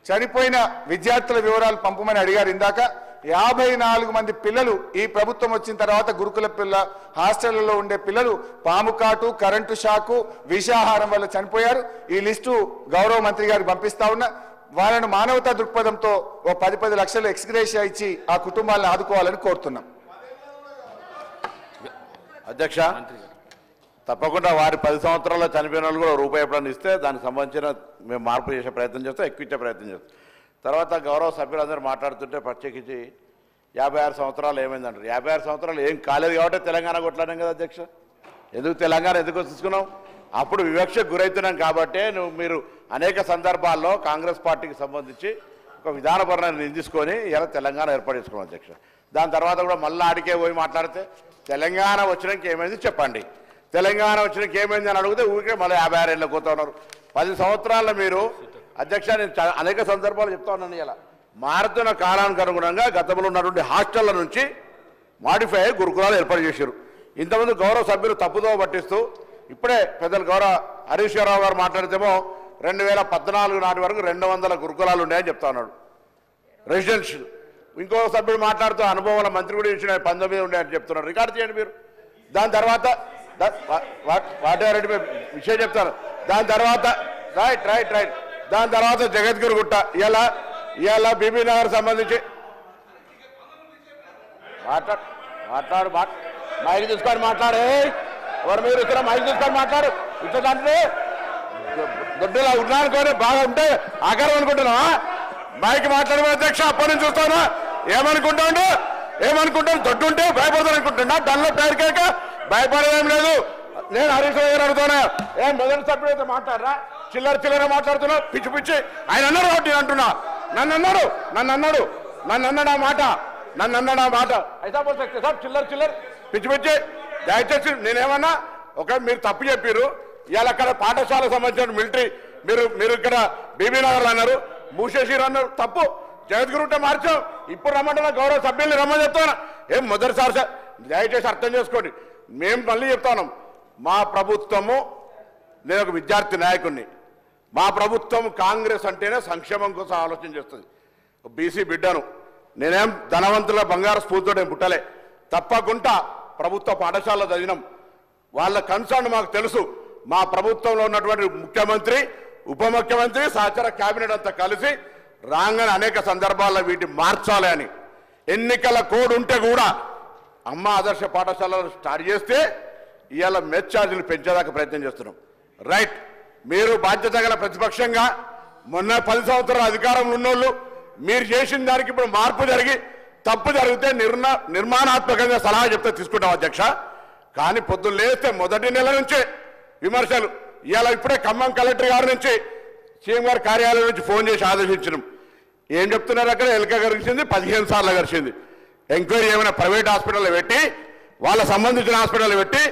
Speaker 2: చనిపోయిన విద్యార్థుల వివరాలు పంపమని అడిగారు ఇందాక. 54 మంది పిల్లలు ఈ ప్రభుత్వం వచ్చిన తర్వాత గురుకుల హాస్టళ్లలో ఉండే పిల్లలు పాము కాటు, కరెంటు షాకు, విషాహారం వల్ల చనిపోయారు. ఈ లిస్టు గౌరవ మంత్రి గారికి పంపిస్తా ఉన్నా. వాళ్ళను మానవతా దృక్పథంతో ఓ 10 లక్షలు ఎక్స్గ్రేషియా ఇచ్చి ఆ కుటుంబాలను ఆదుకోవాలని కోరుతున్నాం.
Speaker 4: అధ్యక్ష, తప్పకుండా వారి 10 సంవత్సరాల్లో చనిపోయిన వాళ్ళు కూడా రూపాయి ఎప్పుడన్నా ఇస్తే దానికి సంబంధించిన మేము మార్పు చేసే ప్రయత్నం చేస్తాం, ఎక్కువ ఇచ్చే ప్రయత్నం చేస్తాం. తర్వాత గౌరవ సభ్యులందరూ మాట్లాడుతుంటే ప్రత్యేకించి 56 సంవత్సరాలు ఏమైందంటారు. 56 సంవత్సరాలు ఏం కాలేదు కాబట్టి తెలంగాణ కొట్లాడాం కదా అధ్యక్ష. తెలంగాణ ఎందుకు తీసుకున్నాం? అప్పుడు వివక్షకు గురవుతున్నాం కాబట్టే మీరు అనేక సందర్భాల్లో కాంగ్రెస్ పార్టీకి సంబంధించి ఒక విధానపరమైన తీసుకొని ఇలా తెలంగాణ ఏర్పాటు చేసుకున్నాం అధ్యక్ష. దాని తర్వాత కూడా మళ్ళీ ఆడికే పోయి మాట్లాడితే తెలంగాణ వచ్చినాక ఏమైంది చెప్పండి, తెలంగాణ వచ్చినాక ఏమైంది అని అడిగితే ఊరికే మళ్ళీ 56 ఏళ్ళకి పోతా ఉన్నారు. 10 సంవత్సరాల్లో మీరు అధ్యక్ష, నేను అనేక సందర్భాలు చెప్తా ఉన్నాను. ఇలా మారుతున్న కాలానికి అనుగుణంగా గతంలో ఉన్నటువంటి హాస్టళ్ల నుంచి మాడిఫై అయ్యి గురుకులాలు ఏర్పాటు చేశారు. ఇంతమంది గౌరవ సభ్యులు తప్పుదో పట్టిస్తూ ఇప్పుడే పెద్దలు గౌరవ హరీష్ రావు గారు మాట్లాడితేమో 2014 నాటి వరకు 200 గురుకులాలు ఉన్నాయని చెప్తా ఉన్నాడు రెసిడెన్షియల్. ఇంకో సభ్యుడు మాట్లాడుతూ అనుభవాల మంత్రి కూడా ఇచ్చిన 19 ఉన్నాయని చెప్తున్నారు. రికార్డు చేయండి మీరు. దాని తర్వాత వాటారెడ్డి విషయం చెప్తారు. దాని తర్వాత రైట్ దాని తర్వాత జగద్గిరి గుట్ట ఇవాళ బీబీ నగర్ సంబంధించి మాట్లాడు మైక్ తీసుకొని మాట్లాడే ఎవరు మీరు ఇక్కడ మైక్ తీసుకొని మాట్లాడు. ఇట్లా దాంట్లో దొడ్డులా ఉన్నానుకొని బాగా ఉంటే ఆకారం అనుకుంటున్నావా? మైక్ మాట్లాడే అధ్యక్ష అప్పటి నుంచి చూస్తాను. ఏమనుకుంటాను దొడ్డు ఉంటే భయపడతాను అనుకుంటున్నా. దానిలో పేరుకేక భయపడేదేం లేదు. నేను హరీష్ రావు గారు అడుగుతున్నా, ఏం మొదటి సభ్యుడు అయితే మాట్లాడరా? చిల్లర మాట్లాడుతున్నావు పిచ్చి. ఆయన అన్నారు కాబట్టి నేను అంటున్నా. నన్ను అన్నాడు ఆ మాట అయితే సార్ చిల్లర పిచ్చి. దయచేసి నేనేమన్నా మీరు తప్పు చెప్పారు. ఇవాళ అక్కడ పాఠశాలకు సంబంధించిన మిలిటరీ మీరు ఇక్కడ బీబీ నగర్లో అన్నారు, మూసేసిరు అన్నారు. తప్పు. జగద్గిరి ఉంటే మార్చాం. ఇప్పుడు రమ్మంటున్నా గౌరవ సభ్యుల్ని రమ్మని చెప్తాను. ఏం మొదటిసారి సార్ దయచేసి అర్థం చేసుకోండి. మేము మళ్ళీ చెప్తాను, మా ప్రభుత్వము, నేను ఒక విద్యార్థి నాయకుడిని, మా ప్రభుత్వం కాంగ్రెస్ అంటేనే సంక్షేమం కోసం ఆలోచన చేస్తుంది. బీసీ బిడ్డను నేనేం ధనవంతుల బంగారు స్ఫూర్తితో నేను పుట్టలే. తప్పకుండా ప్రభుత్వ పాఠశాలలో చదివినాం. వాళ్ళ కన్సర్న్ మాకు తెలుసు. మా ప్రభుత్వంలో ఉన్నటువంటి ముఖ్యమంత్రి, ఉప ముఖ్యమంత్రి, సహచర కేబినెట్ అంతా కలిసి రాగానే అనేక సందర్భాల్లో వీటిని మార్చాలి అని ఎన్నికల కోడ్ ఉంటే కూడా అమ్మ ఆదర్శ పాఠశాలను స్టార్ట్ చేస్తే ఇవాళ మెస్ ఛార్జీలు పెంచేదాకా ప్రయత్నం చేస్తున్నాం. రైట్. మీరు బాధ్యత గల ప్రతిపక్షంగా మొన్న 10 సంవత్సరాల అధికారంలో ఉన్నోళ్ళు మీరు చేసిన దానికి ఇప్పుడు మార్పు జరిగి తప్పు జరిగితే నిర్మాణాత్మకంగా సలహా చెప్తే తీసుకుంటాం అధ్యక్ష. కానీ పొద్దున్న లేస్తే మొదటి నెల నుంచే విమర్శలు. ఇవాళ ఇప్పుడే ఖమ్మం కలెక్టర్ గారి నుంచి సీఎం గారి కార్యాలయం నుంచి ఫోన్ చేసి ఆదేశించినాం. ఏం చెప్తున్నారు అక్కడ? ఎలుక గరిచింది 15 సార్లు గరిచింది. ఎంక్వైరీ ఏమైనా ప్రైవేట్ హాస్పిటల్లో పెట్టి వాళ్ళ సంబంధించిన హాస్పిటల్లో పెట్టి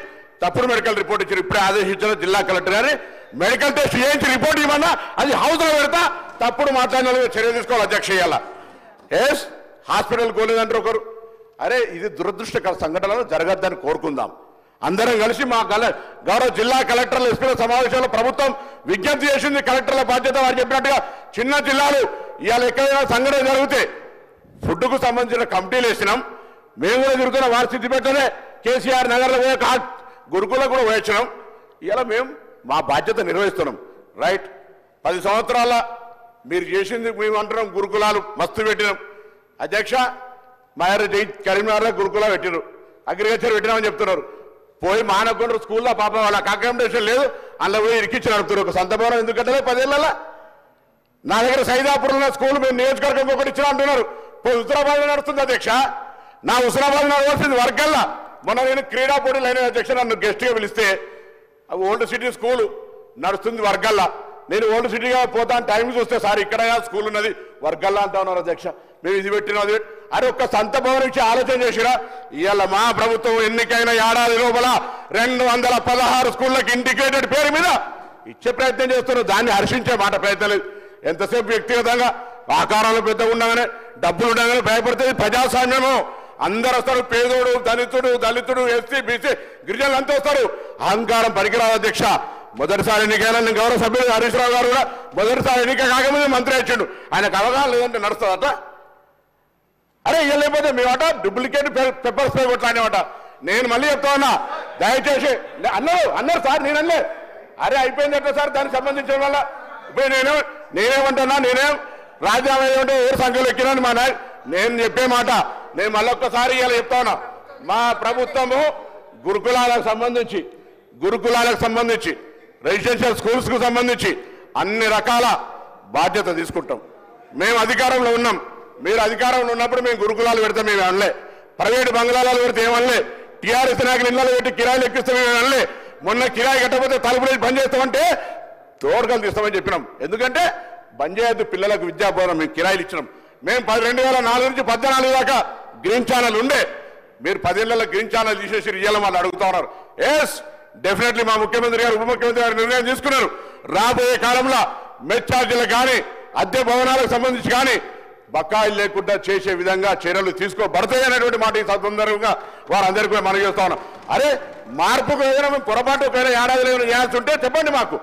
Speaker 4: తప్పుడు మెడికల్ రిపోర్ట్ ఇచ్చారు. ఇప్పుడే ఆదేశించిన జిల్లా కలెక్టర్ గారి మెడికల్ టెస్ట్ చేయించి రిపోర్ట్ ఇవ్వమన్నా అది హౌస్లో పెడతా తప్పుడు మాట్లాడిన చర్య తీసుకోవాలి అధ్యక్ష. ఇవ్వాల హాస్పిటల్ కోలేదంటారు ఒకరు. అరే ఇది దురదృష్టకర సంఘటనలు జరగద్దని కోరుకుందాం. అందరం కలిసి మా గౌరవ జిల్లా కలెక్టర్ల ఎస్పీల సమావేశంలో ప్రభుత్వం విజ్ఞప్తి చేసింది. కలెక్టర్ల బాధ్యత వారు చెప్పినట్టుగా చిన్న జిల్లాలు ఇవాళ ఎక్కడైనా సంఘటన జరిగితే ఫుడ్కు సంబంధించిన కమిటీలు వేసినాం. మేము కూడా తిరుగుతున్న వారి సిద్దిపేటనే కేసీఆర్ నగర్లో పోయే గురుకులకు కూడా వేయించినాం. ఇలా మేము మా బాధ్యత నిర్వహిస్తున్నాం. రైట్. 10 సంవత్సరాల మీరు చేసింది మేము అంటున్నాం. గురుకులాలు మస్తు పెట్టినాం అధ్యక్ష. కరీంనగర్లో గురుకులా పెట్టినారు. అగ్రికల్చర్ పెట్టినామని చెప్తున్నారు. పోయి మానకొండ స్కూల్లో పాప వాళ్ళకి అకామిడేషన్ లేదు, అందులో పోయి ఇరికిచ్చి నడుపుతున్నారు. ఒక సొంత భవనం ఎందుకు కట్టలేదు 10 ఏళ్ళ? నా దగ్గర సైదాపూర్లో స్కూల్ మేము నియోజకవర్గం ఒకటి ఇచ్చినా అంటున్నారు. పోయి హుజరాబాద్ నడుస్తుంది అధ్యక్ష. నా హుజరాబాద్ నడవలసింది వర్గల్లా. మొన్న నేను క్రీడా పోటీలు అయిన అధ్యక్ష నన్ను గెస్ట్గా పిలిస్తే ఓల్డ్ సిటీ స్కూల్ నడుస్తుంది వర్గల్లా. నేను ఓల్డ్ సిటీగా పోతాను, టైం చూస్తే సార్ ఇక్కడ స్కూల్ ఉన్నది వర్గల్లా అంటా ఉన్నారు అధ్యక్ష. మేము ఇది పెట్టినది అరే ఒక్క సొంత భవనం ఇచ్చి ఆలోచన చేసిరా. ఇవాళ మా ప్రభుత్వం ఎన్నికైన ఏడాది లోపల 216 స్కూళ్ళకి ఇంటిగ్రేటెడ్ పేరు మీద ఇచ్చే ప్రయత్నం చేస్తున్నారు. దాన్ని హర్షించే మాట ప్రయత్నం లేదు. ఎంతసేపు వ్యక్తిగతంగా ఆకారాలు పెద్ద ఉండగానే డబ్బులు ఉండగానే భయపడుతుంది. ప్రజాస్వామ్యము అందరు వస్తారు, పేదోడు దళితుడు ఎస్సీ బీసీ గిరిజనులు అంతా వస్తారు. అహంకారం పనికిరాదు అధ్యక్ష. మొదటిసారి ఎన్నికైనా నేను గౌరవ సభ్యులు హరీష్ రావు గారు కూడా మొదటిసారి ఎన్నిక కాకముందే మంత్రి వచ్చిండు. ఆయనకు అవగాహన లేదంటే నడుస్తుందట. అరే ఇక లేకపోతే మేమట డూప్లికేట్ పెప్పర్ స్ప్రే కొట్లానేమాట. నేను మళ్ళీ చెప్తా ఉన్నా, దయచేసి అన్నారు సార్, నేను అనలే. అరే అయిపోయిందట సార్, దానికి సంబంధించిన వల్ల ఇప్పుడు నేనేమంటున్నా, నేనేం రాజీనామా ఏమంటే ఎవరు సంఖ్యలో ఎక్కినాను మా నాయన. నేను చెప్పే మాట నేను మళ్ళొక్కసారి ఇలా చెప్తా ఉన్నా, మా ప్రభుత్వము గురుకులాలకు సంబంధించి రెసిడెన్షియల్ స్కూల్స్కు సంబంధించి అన్ని రకాల బాధ్యత తీసుకుంటాం. మేము అధికారంలో ఉన్నాం, మీరు అధికారంలో ఉన్నప్పుడు మేము గురుకులాలు పెడితే మేము అనలే. ప్రైవేటు బంగ్లాలు పెడితే ఏమనలే. టీఆర్ఎస్ నాయకులు ఇళ్ళలో పెట్టి కిరాయిలు ఎక్కిస్తే మేము అనలే. మొన్న కిరాయి కట్టకపోతే తలుపులు బంద్ చేస్తామంటే తోడుకలు తీస్తామని చెప్పినాం. ఎందుకంటే బంద్ చేయొద్దు పిల్లలకు విద్యాబోధన, మేము కిరాయిలు ఇచ్చినాం. మేము 2004 నుంచి 14 దాకా గ్రీన్ ఛానల్ ఉండే, మీరు 10 ఏళ్లలో గ్రీన్ ఛానల్ తీసేసి ఇయ్యాలని వాళ్ళు అడుగుతా ఉన్నారు. ఎస్ డెఫినెట్లీ మా ముఖ్యమంత్రి గారు ఉప ముఖ్యమంత్రి గారు నిర్ణయం తీసుకున్నారు. రాబోయే కాలంలో మెచ్ ఛార్జీలకు కానీ అద్దె భవనాలకు సంబంధించి కానీ బకాయిలు లేకుండా చేసే విధంగా చర్యలు తీసుకోబడతాయి అనేటువంటి మాట ఈ సందర్భంగా వారందరికీ కూడా మనం చేస్తా ఉన్నాం. అరే మార్పుకు ఏదైనా మేము పొరపాటు ఒకవేళ ఏడాదిలో ఏమైనా చేయాల్సి ఉంటే చెప్పండి. మాకు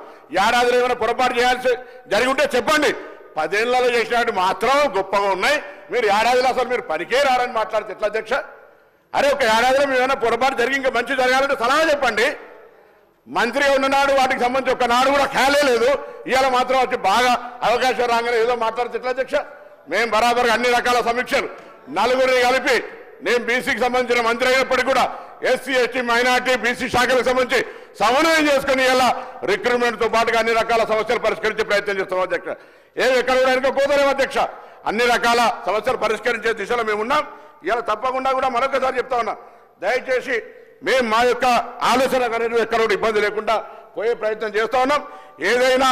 Speaker 4: ఏడాదిలో ఏమైనా పొరపాటు చేయాల్సి జరిగి ఉంటే చెప్పండి. 10 ఏళ్లలో చేసినట్టు మాత్రం గొప్పగా ఉన్నాయి. మీరు ఏడాదిలో అసలు మీరు పనికే రారని మాట్లాడితే ఎట్లా అధ్యక్ష? అరే ఒక ఏడాదిలో మేము ఏమైనా పొరపాటు జరిగి ఇంకా మంచి జరగాలంటే సలహా చెప్పండి. మంత్రిగా ఉన్ననాడు వాటికి సంబంధించి ఒక నాడు కూడా ఖాళీ లేదు. ఇవాళ మాత్రం వచ్చి బాగా అవకాశం రాగానే ఏదో మాట్లాడితే ఎట్లా అధ్యక్ష? మేము బరాబర్గా అన్ని రకాల సమీక్షలు నలుగురిని కలిపి, నేను బీసీకి సంబంధించిన మంత్రి అయినప్పటికీ కూడా ఎస్సీ ఎస్టీ మైనార్టీ బీసీ శాఖలకు సంబంధించి సమన్వయం చేసుకుని ఇలా రిక్రూట్మెంట్తో పాటుగా అన్ని రకాల సమస్యలు పరిష్కరించే ప్రయత్నం చేస్తాం అధ్యక్ష. ఎక్కడ కూడా వెనుక పోతారేమో అధ్యక్ష. అన్ని రకాల సమస్యలు పరిష్కరించే దిశలో మేము ఉన్నాం. ఇలా తప్పకుండా కూడా మరొకసారి చెప్తా ఉన్నా, దయచేసి మేము మా యొక్క ఆలోచన అనేది ఎక్కడ కూడా ఇబ్బంది లేకుండా పోయే ప్రయత్నం చేస్తూ ఉన్నాం. ఏదైనా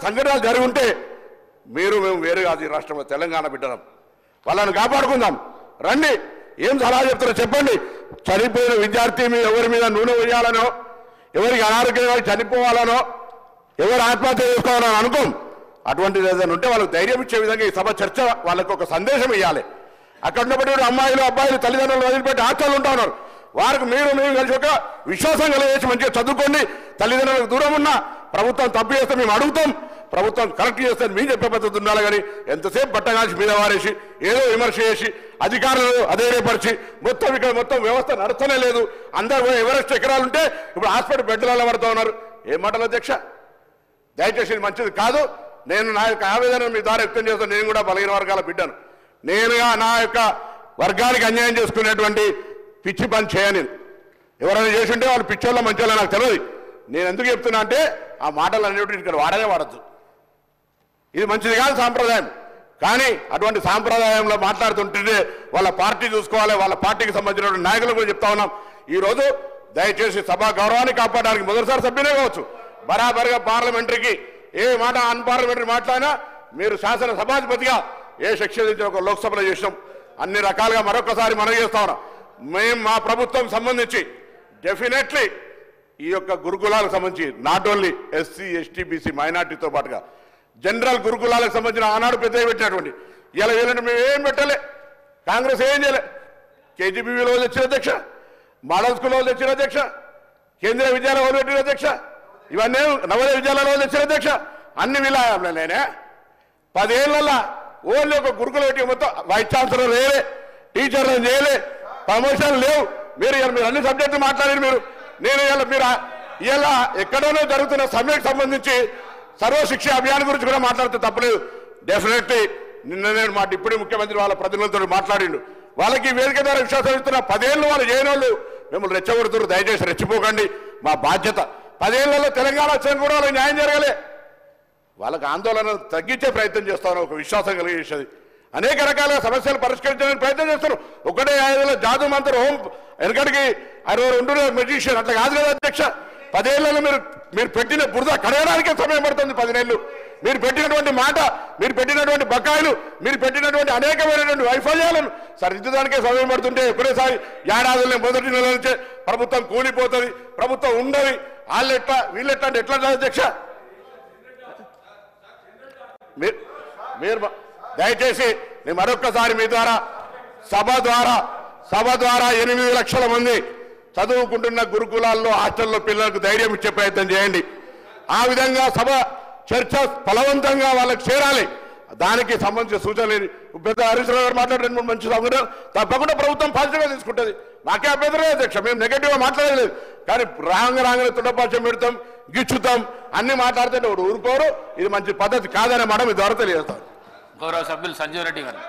Speaker 4: సంఘటనలు జరిగి ఉంటే మీరు మేము వేరే కాదు, ఈ రాష్ట్రంలో తెలంగాణ బిడ్డలం, వాళ్ళని కాపాడుకుందాం. రండి, ఏం సలహా చెప్తారో చెప్పండి. చనిపోయిన విద్యార్థి మీద ఎవరి మీద నూనె వేయాలనో, ఎవరికి అనారోగ్యంగా చనిపోవాలనో, ఎవరు ఆత్మహత్య చేసుకోవాలని అనుకోం. అటువంటిది ఏదైనా ఉంటే వాళ్ళకి ధైర్యం ఇచ్చే విధంగా ఈ సభ చర్చ వాళ్ళకు ఒక సందేశం ఇవ్వాలి. అక్కడ ఉన్నప్పటికీ అమ్మాయిలు అబ్బాయిలు తల్లిదండ్రులు వదిలిపెట్టి హాస్టల్ ఉంటా ఉన్నారు. వారికి మీరు కలిసి ఒక విశ్వాసం కలిగేసి మంచిగా చదువుకోండి. తల్లిదండ్రులకు దూరం ఉన్న ప్రభుత్వం తప్పు చేస్తే మేము అడుగుతాం, ప్రభుత్వం కరెక్ట్ చేస్తే మేము చెప్పే పద్ధతి ఉండాలి. కానీ ఎంతసేపు బట్టగాల్చి మీద వారేసి ఏదో విమర్శ చేసి అధికారులు అధైర్యపరిచి మొత్తం వ్యవస్థ నడుస్తూనే లేదు. అందరూ ఎవరెస్ట్ ఎకరాలు ఉంటే ఇప్పుడు హాస్పిటల్ బెడ్లలో పడుతూ ఉన్నారు. ఏం మాటలు అధ్యక్ష? దయచేసి మంచిది కాదు. నేను నా యొక్క ఆవేదన మీ ద్వారా వ్యక్తం చేస్తాను. నేను కూడా బలహీన వర్గాల బిడ్డను. నేనుగా నా యొక్క వర్గానికి అన్యాయం చేసుకునేటువంటి పిచ్చి పని చేయని. ఎవరైనా చేసి ఉంటే వాళ్ళు పిచ్చోళ్ళ మంచోళ్ళ నాకు తెలియదు. నేను ఎందుకు చెప్తున్నా అంటే ఆ మాటలు అనేటువంటి ఇక్కడ వాడద్దు. ఇది మంచిది కాదు సాంప్రదాయం. కానీ అటువంటి సాంప్రదాయంలో మాట్లాడుతుంటే వాళ్ళ పార్టీ చూసుకోవాలి. వాళ్ళ పార్టీకి సంబంధించిన నాయకులు కూడా చెప్తా ఉన్నాం. ఈరోజు దయచేసి సభా గౌరవాన్ని కాపాడడానికి మొదటిసారి సభ్యునే కావచ్చు, బరాబర్గా పార్లమెంటరీకి ఏ మాట అన్పార్లమెంటరీ మాట్లాడినా మీరు శాసన సభాధిపతిగా ఏ శిక్ష ఒక లోక్సభలో చేసినాం. అన్ని రకాలుగా మరొకసారి మనం చేస్తా ఉన్నాం. మేము మా ప్రభుత్వం సంబంధించి డెఫినెట్లీ ఈ యొక్క గురుకులాలకు సంబంధించి not only SC ST BC మైనార్టీతో పాటుగా జనరల్ గురుకులాలకు సంబంధించిన ఆనాడు పెద్దగా పెట్టినటువంటి ఇలా వీళ్ళని మేము ఏం పెట్టలే. కాంగ్రెస్ ఏం చేయలే. కేజీబీవీలో తెచ్చిన అధ్యక్ష, మోడల్ స్కూల్లో తెచ్చిన అధ్యక్ష, కేంద్రీయ విద్యాలయంలో పెట్టిన అధ్యక్ష, ఇవన్నీ నవోదయ విద్యాలయంలో తెచ్చిన అధ్యక్ష. అన్ని విలాయంలో నేనే 10 ఏళ్లలో ఓన్లీ ఒక గురుకులు పెట్టి మొత్తం వైస్ ఛాన్సలర్ లేలే, టీచర్లు చేయలే, ప్రమోషన్లు లేవు. మీరు అన్ని సబ్జెక్టులు మాట్లాడారు. నేను ఇలా ఎక్కడైనా జరుగుతున్న సమ్మెకు సంబంధించి సర్వశిక్ష అభియాన్ గురించి కూడా మాట్లాడితే తప్పలేదు. డెఫినెట్లీ నిన్న నేను మా డిప్యూటీ ముఖ్యమంత్రి వాళ్ళ ప్రతినిధులతో మాట్లాడిండు. వాళ్ళకి వేదిక ద్వారా విశ్వాసం ఇస్తున్న 10 ఏళ్ళు వాళ్ళు చేయని వాళ్ళు మిమ్మల్ని రెచ్చగొడుతున్నారు. దయచేసి రెచ్చిపోకండి, మా బాధ్యత. 10 ఏళ్లలో తెలంగాణ వచ్చిన కూడా వాళ్ళకి న్యాయం జరగలే. వాళ్ళకి ఆందోళన తగ్గించే ప్రయత్నం చేస్తాను, ఒక విశ్వాసం కలిగేసేది. అనేక రకాల సమస్యలు పరిష్కరించడానికి ప్రయత్నం చేస్తారు. ఒకటే 5 జాదు మంత్రి హోం వెనకడికి 62 మెజిషియన్ అట్లా కాదు కదా అధ్యక్ష. 10 ఏళ్లలో మీరు పెట్టిన బురద కడగడానికే సమయం పడుతుంది. 10 నెలలు మీరు పెట్టినటువంటి మాట, మీరు పెట్టినటువంటి బకాయిలు, మీరు పెట్టినటువంటి అనేకమైనటువంటి వైఫల్యాలను సరిదిద్దడానికే సమయం పడుతుంటే ఒకటేసారి ఏడాదులనే మొదటి నెల నుంచే ప్రభుత్వం కూలిపోతుంది, ప్రభుత్వం ఉండదు, వాళ్ళెట్లా వీళ్ళెట్లా అంటే ఎట్లా అధ్యక్ష? మీరు దయచేసి నేను మరొక్కసారి మీ ద్వారా సభ ద్వారా 8 లక్షల మంది చదువుకుంటున్న గురుకులాల్లో హాస్టల్లో పిల్లలకు ధైర్యం ఇచ్చే ప్రయత్నం చేయండి. ఆ విధంగా సభ చర్చ ఫలవంతంగా వాళ్ళకి చేరాలి. దానికి సంబంధించిన సూచనలు పెద్ద హరీష్ రావు గారు మాట్లాడిన మంచి సంఘటన తప్పకుండా ప్రభుత్వం పాజిటివ్గా తీసుకుంటుంది. నాకే అభ్యంతరం అధ్యక్ష, మేము నెగటివ్గా మాట్లాడలేదు. కానీ రాగానే తుండపాచం పెడతాం, గిచ్చుతాం, అన్ని మాట్లాడితే ఊరుకోరు. ఇది మంచి పద్ధతి కాదనే మాట మీ ద్వారా తెలియజేస్తాం.
Speaker 1: గౌరవ సభ్యులు సంజీవ్ రెడ్డి గారు.